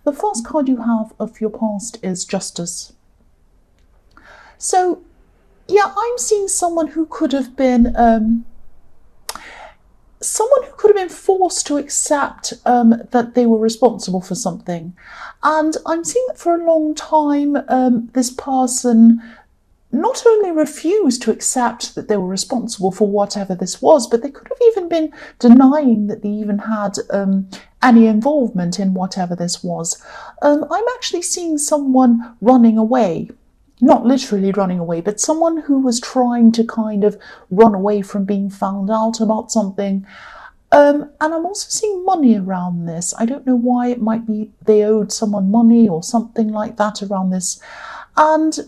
the first card you have of your past is Justice. So, yeah, I'm seeing someone who could have been forced to accept that they were responsible for something. And I'm seeing that for a long time, this person not only refused to accept that they were responsible for whatever this was, but they could have even been denying that they even had any involvement in whatever this was. I'm actually seeing someone running away. Not literally running away, but someone who was trying to kind of run away from being found out about something. And I'm also seeing money around this. I don't know why. It might be they owed someone money or something like that around this. And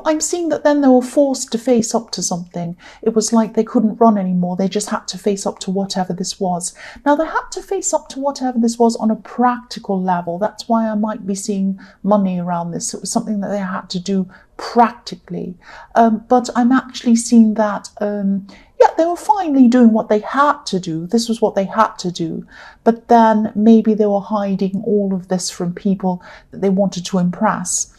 I'm seeing that then they were forced to face up to something. It was like they couldn't run anymore. They just had to face up to whatever this was. Now, they had to face up to whatever this was on a practical level. That's why I might be seeing money around this. It was something that they had to do practically. But I'm actually seeing that, they were finally doing what they had to do. This was what they had to do. But then maybe they were hiding all of this from people that they wanted to impress.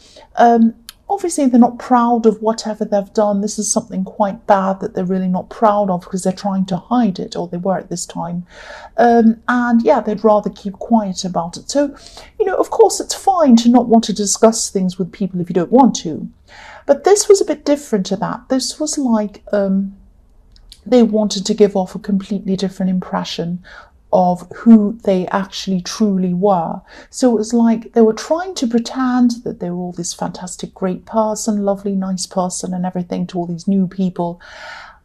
Obviously, they're not proud of whatever they've done. This is something quite bad that they're really not proud of because they're trying to hide it, or they were at this time. They'd rather keep quiet about it. So, of course, it's fine to not want to discuss things with people if you don't want to. But this was a bit different to that. This was like they wanted to give off a completely different impression of who they actually truly were. So it was like they were trying to pretend that they were all this fantastic, great person, lovely, nice person and everything to all these new people.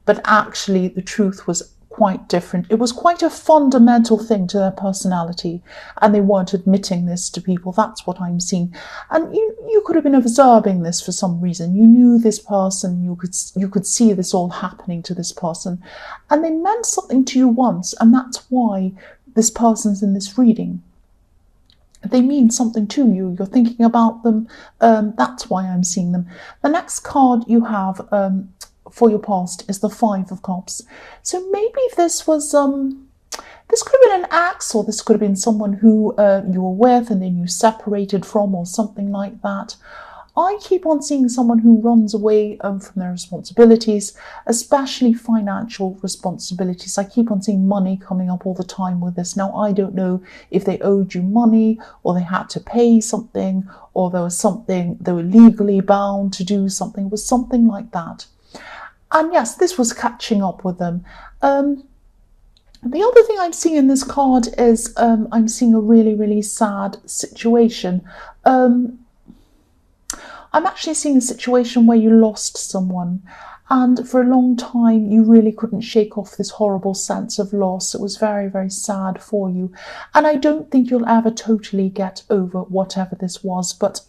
But actually the truth was quite different. It was quite a fundamental thing to their personality, and they weren't admitting this to people. That's what I'm seeing. And you could have been observing this for some reason. You knew this person, you could see this all happening to this person, and they meant something to you once, and that's why this person's in this reading. They mean something to you. You're thinking about them. That's why I'm seeing them. The next card you have for your past is the Five of Cups. So maybe this was this could have been an ex, or this could have been someone who you were with and then you separated from, or something like that. I keep on seeing someone who runs away from their responsibilities, especially financial responsibilities. I keep on seeing money coming up all the time with this. Now, I don't know if they owed you money, or they had to pay something, or there was something, they were legally bound to do something. It was something like that. And yes, this was catching up with them. The other thing I'm seeing in this card is I'm seeing a really, really sad situation. I'm actually seeing a situation where you lost someone, and for a long time you really couldn't shake off this horrible sense of loss. It was very, very sad for you, and I don't think you'll ever totally get over whatever this was, but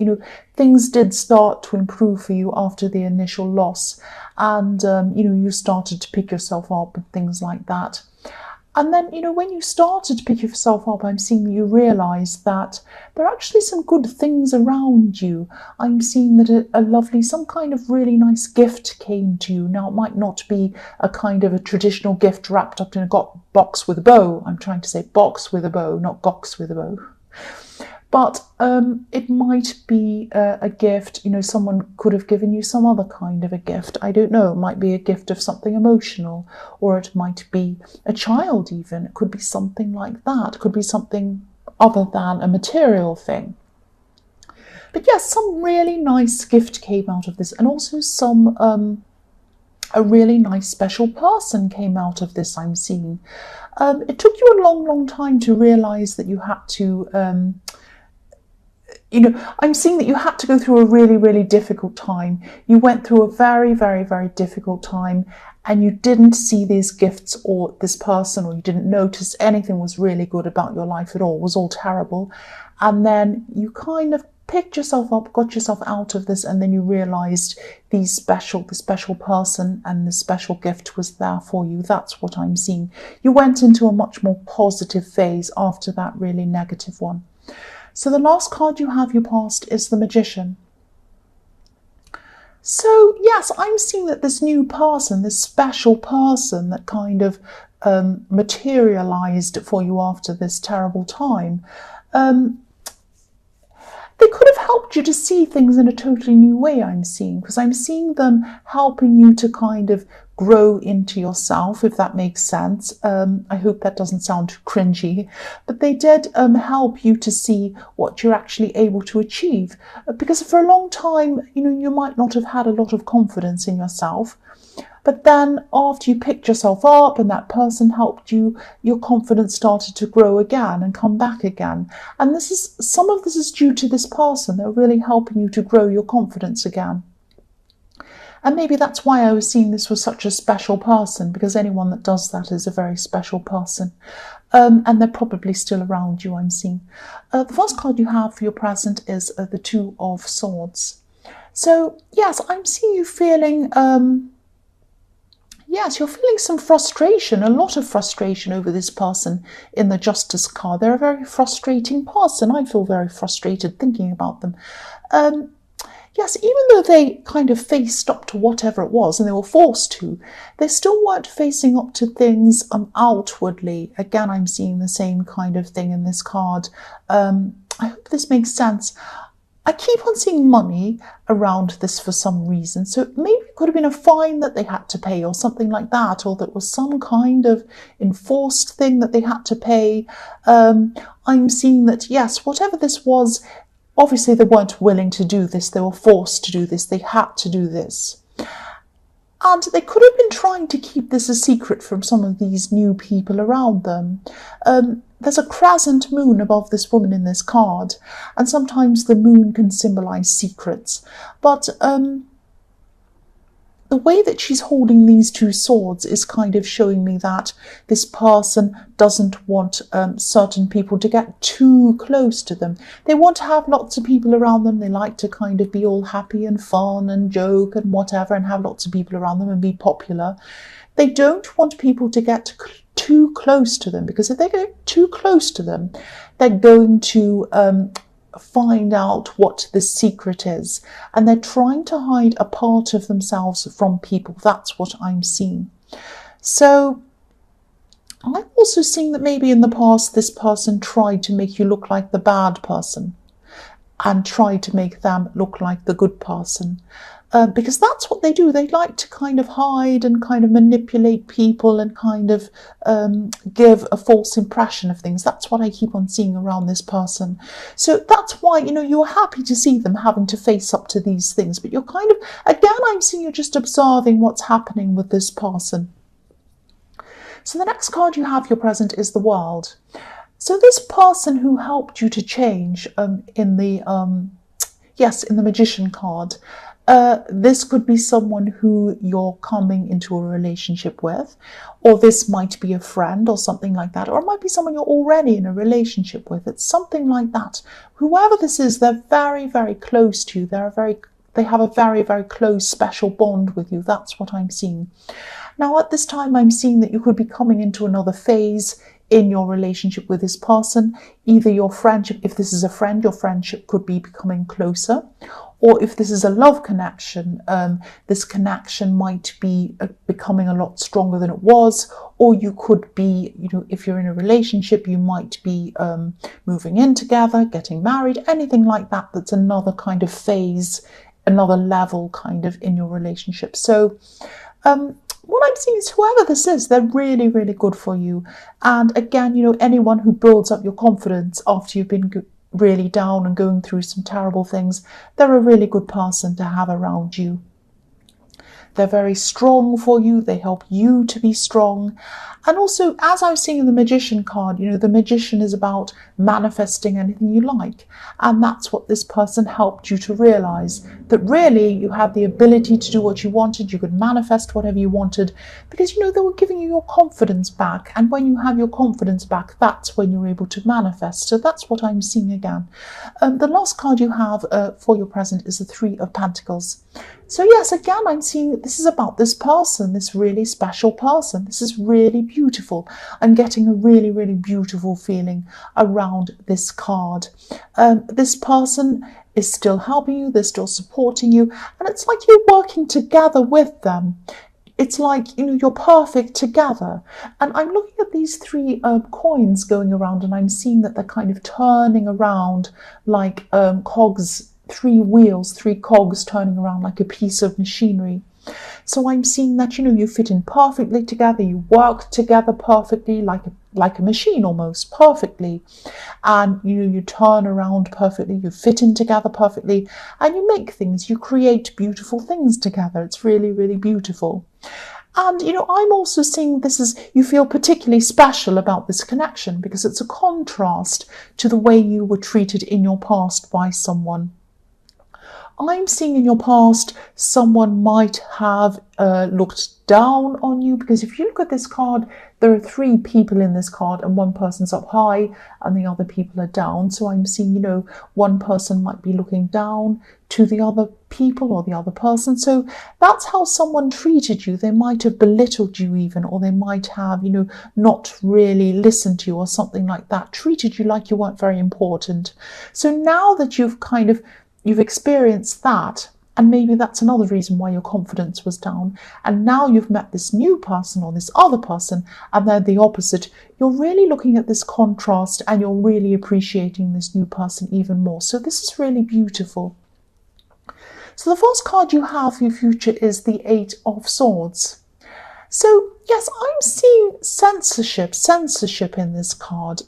things did start to improve for you after the initial loss, and you started to pick yourself up and things like that. And then, when you started to pick yourself up, I'm seeing you realise that there are actually some good things around you. I'm seeing that a lovely, some kind of really nice gift came to you. Now, it might not be a kind of a traditional gift wrapped up in a box with a bow. I'm trying to say box with a bow, not box with a bow. But it might be a gift, someone could have given you some other kind of a gift. I don't know, it might be a gift of something emotional, or it might be a child even. It could be something like that. It could be something other than a material thing. But yes, some really nice gift came out of this, and also a really nice special person came out of this, I'm seeing. It took you a long, long time to realise that you had to... I'm seeing that you had to go through a really, really difficult time. You went through a very, very, very difficult time, and you didn't see these gifts or this person, or you didn't notice anything was really good about your life at all. It was all terrible. And then you kind of picked yourself up, got yourself out of this, and then you realised the special person and the special gift was there for you. That's what I'm seeing. You went into a much more positive phase after that really negative one. So the last card you have your past is the Magician. So yes, I'm seeing that this new person, this special person that kind of materialized for you after this terrible time, they could have helped you to see things in a totally new way, I'm seeing, because I'm seeing them helping you to kind of grow into yourself, if that makes sense. I hope that doesn't sound too cringy, but they did help you to see what you're actually able to achieve. Because for a long time, you might not have had a lot of confidence in yourself. But then after you picked yourself up and that person helped you, your confidence started to grow again and come back again. And some of this is due to this person. They're really helping you to grow your confidence again. And maybe that's why I was seeing this was such a special person, because anyone that does that is a very special person. And they're probably still around you, I'm seeing. The first card you have for your present is the Two of Swords. So, yes, I'm seeing you feeling... Yes, you're feeling some frustration, a lot of frustration over this person in the Justice card. They're a very frustrating person. I feel very frustrated thinking about them. Yes, even though they kind of faced up to whatever it was and they were forced to, they still weren't facing up to things outwardly. Again, I'm seeing the same kind of thing in this card. I hope this makes sense. I keep on seeing money around this for some reason. So maybe it could have been a fine that they had to pay or something like that, or that was some kind of enforced thing that they had to pay. I'm seeing that, yes, whatever this was, obviously they weren't willing to do this. They were forced to do this. They had to do this. And they could have been trying to keep this a secret from some of these new people around them. There's a crescent moon above this woman in this card, and sometimes the moon can symbolize secrets. But the way that she's holding these two swords is kind of showing me that this person doesn't want certain people to get too close to them. They want to have lots of people around them. They like to kind of be all happy and fun and joke and whatever and have lots of people around them and be popular. They don't want people to get too close to them, because if they get too close to them, they're going to find out what the secret is, and they're trying to hide a part of themselves from people. That's what I'm seeing. So I'm also seeing that maybe in the past this person tried to make you look like the bad person and tried to make them look like the good person. Because that's what they do. They like to kind of hide and kind of manipulate people and kind of give a false impression of things. That's what I keep on seeing around this person. So that's why, you're happy to see them having to face up to these things. But you're kind of, again, I'm seeing you're just observing what's happening with this person. So the next card you have, your present, is the World. So this person who helped you to change in the Magician card, this could be someone who you're coming into a relationship with, or this might be a friend or something like that, or it might be someone you're already in a relationship with. It's something like that. Whoever this is, they're very, very close to you. They have a very, very close special bond with you. That's what I'm seeing. Now, at this time, I'm seeing that you could be coming into another phase in your relationship with this person. Either your friendship, if this is a friend, your friendship could be becoming closer. Or if this is a love connection, this connection might be becoming a lot stronger than it was. Or you could be, if you're in a relationship, you might be moving in together, getting married, anything like that. That's another kind of phase, another level kind of in your relationship. So what I'm seeing is whoever this is, they're really, really good for you. And again, anyone who builds up your confidence after you've been really down and going through some terrible things, they're a really good person to have around you. They're very strong for you. They help you to be strong. And also, as I was seeing in the Magician card, the Magician is about manifesting anything you like. And that's what this person helped you to realize, that really you had the ability to do what you wanted. You could manifest whatever you wanted because, they were giving you your confidence back. And when you have your confidence back, that's when you're able to manifest. So that's what I'm seeing again. The last card you have for your present is the Three of Pentacles. So yes, again, I'm seeing this is about this person, this really special person. This is really beautiful. I'm getting a really, really beautiful feeling around this card. This person is still helping you. They're still supporting you. And it's like you're working together with them it's like, you're perfect together. And I'm looking at these three coins going around, and I'm seeing that they're kind of turning around like cogs, three wheels, three cogs turning around like a piece of machinery. So I'm seeing that, you fit in perfectly together, you work together perfectly, like a machine almost, perfectly. And you turn around perfectly, you fit in together perfectly, and you make things, you create beautiful things together. It's really, really beautiful. And, I'm also seeing this as you feel particularly special about this connection because it's a contrast to the way you were treated in your past by someone. I'm seeing in your past someone might have looked down on you, because if you look at this card, there are three people in this card and one person's up high and the other people are down. So I'm seeing, one person might be looking down to the other people or the other person. So that's how someone treated you. They might have belittled you even, or they might have, not really listened to you or something like that, treated you like you weren't very important. So now that you've experienced that, and maybe that's another reason why your confidence was down, and now you've met this new person or this other person and they're the opposite, you're really looking at this contrast and you're really appreciating this new person even more. So this is really beautiful. So the first card you have for your future is the Eight of Swords. So yes, I'm seeing censorship in this card,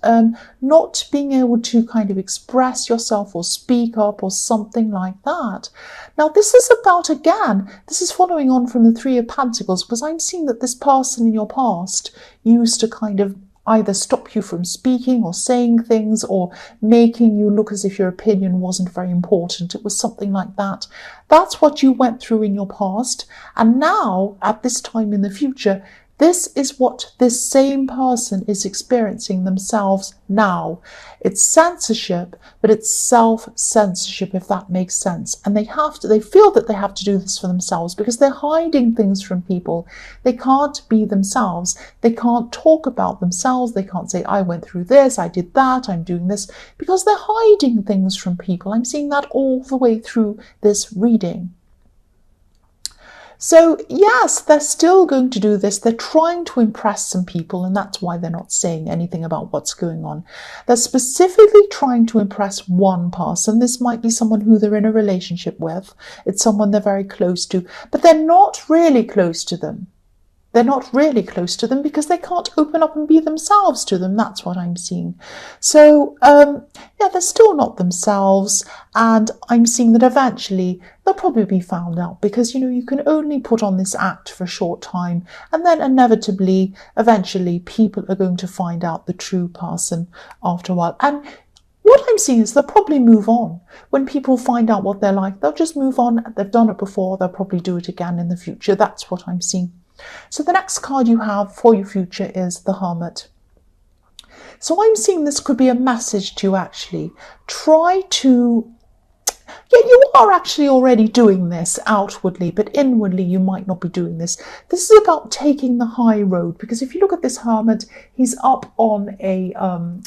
not being able to kind of express yourself or speak up or something like that. Now this is following on from the Three of Pentacles, because I'm seeing that this person in your past used to kind of either stop you from speaking or saying things or making you look as if your opinion wasn't very important. It was something like that. That's what you went through in your past. And now, at this time in the future, this is what this same person is experiencing themselves now. It's censorship, but it's self-censorship, if that makes sense. And they feel that they have to do this for themselves because they're hiding things from people. They can't be themselves. They can't talk about themselves. They can't say, I went through this, I did that, I'm doing this, because they're hiding things from people. I'm seeing that all the way through this reading. So yes, they're still going to do this. They're trying to impress some people, and that's why they're not saying anything about what's going on. They're specifically trying to impress one person. This might be someone who they're in a relationship with. It's someone they're very close to, but they're not really close to them. They're not really close to them because they can't open up and be themselves to them. That's what I'm seeing. So, they're still not themselves. And I'm seeing that eventually they'll probably be found out because, you can only put on this act for a short time. And then inevitably, eventually, people are going to find out the true person after a while. And what I'm seeing is they'll probably move on. When people find out what they're like, they'll just move on. They've done it before. They'll probably do it again in the future. That's what I'm seeing. So the next card you have for your future is the Hermit. So I'm seeing this could be a message to actually try to, you are actually already doing this outwardly, but inwardly you might not be doing this. This is about taking the high road, because if you look at this Hermit, he's up on a,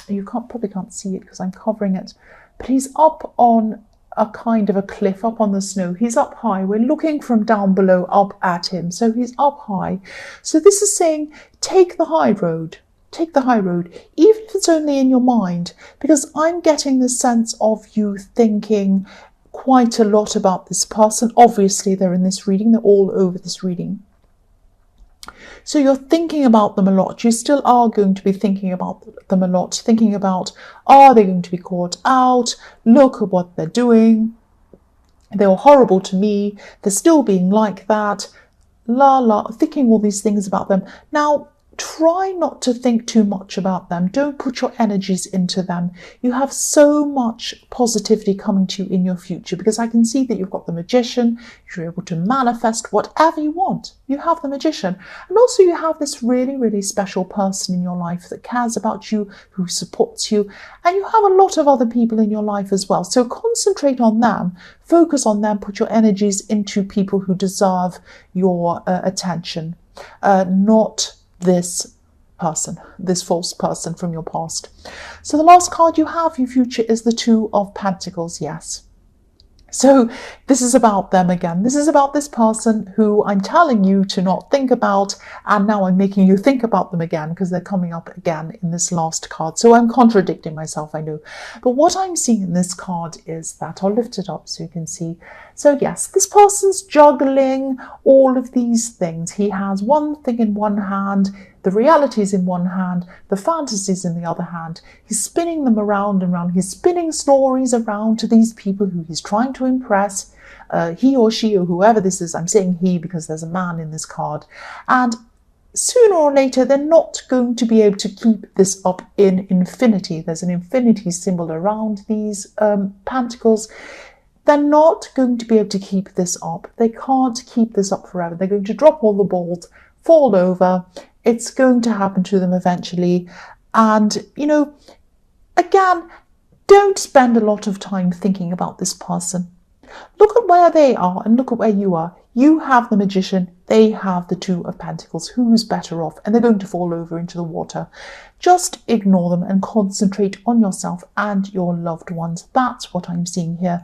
you probably can't see it because I'm covering it, but he's up on a kind of a cliff, up on the snow. He's up high. We're looking from down below up at him. So he's up high. So this is saying, take the high road. Take the high road, even if it's only in your mind, because I'm getting the sense of you thinking quite a lot about this person. Obviously, they're in this reading. They're all over this reading. So you're thinking about them a lot. You still are going to be thinking about them a lot, thinking about, are they going to be caught out? Look at what they're doing. They were horrible to me. They're still being like that. Thinking all these things about them. Now, try not to think too much about them. Don't put your energies into them. You have so much positivity coming to you in your future, because I can see that you've got the Magician. You're able to manifest whatever you want. You have the Magician. And also you have this really, really special person in your life that cares about you, who supports you. And you have a lot of other people in your life as well. So concentrate on them. Focus on them. Put your energies into people who deserve your attention. Not this person, this false person from your past. So the last card you have for your future is the Two of Pentacles. Yes. So this is about them again. This is about this person who I'm telling you to not think about, and now I'm making you think about them again because they're coming up again in this last card. So I'm contradicting myself, I know. But what I'm seeing in this card is that, I'll lift it up so you can see. So yes, this person's juggling all of these things. He has one thing in one hand, the reality is in one hand, the fantasies in the other hand. He's spinning them around and around. He's spinning stories around to these people who he's trying to impress, he or she or whoever this is. I'm saying he because there's a man in this card. And sooner or later, they're not going to be able to keep this up in infinity. There's an infinity symbol around these pentacles. They're not going to be able to keep this up. They can't keep this up forever. They're going to drop all the balls, fall over. It's going to happen to them eventually. And, you know, again, don't spend a lot of time thinking about this person. Look at where they are and look at where you are. You have the Magician, they have the Two of Pentacles. Who's better off? And they're going to fall over into the water. Just ignore them and concentrate on yourself and your loved ones. That's what I'm seeing here.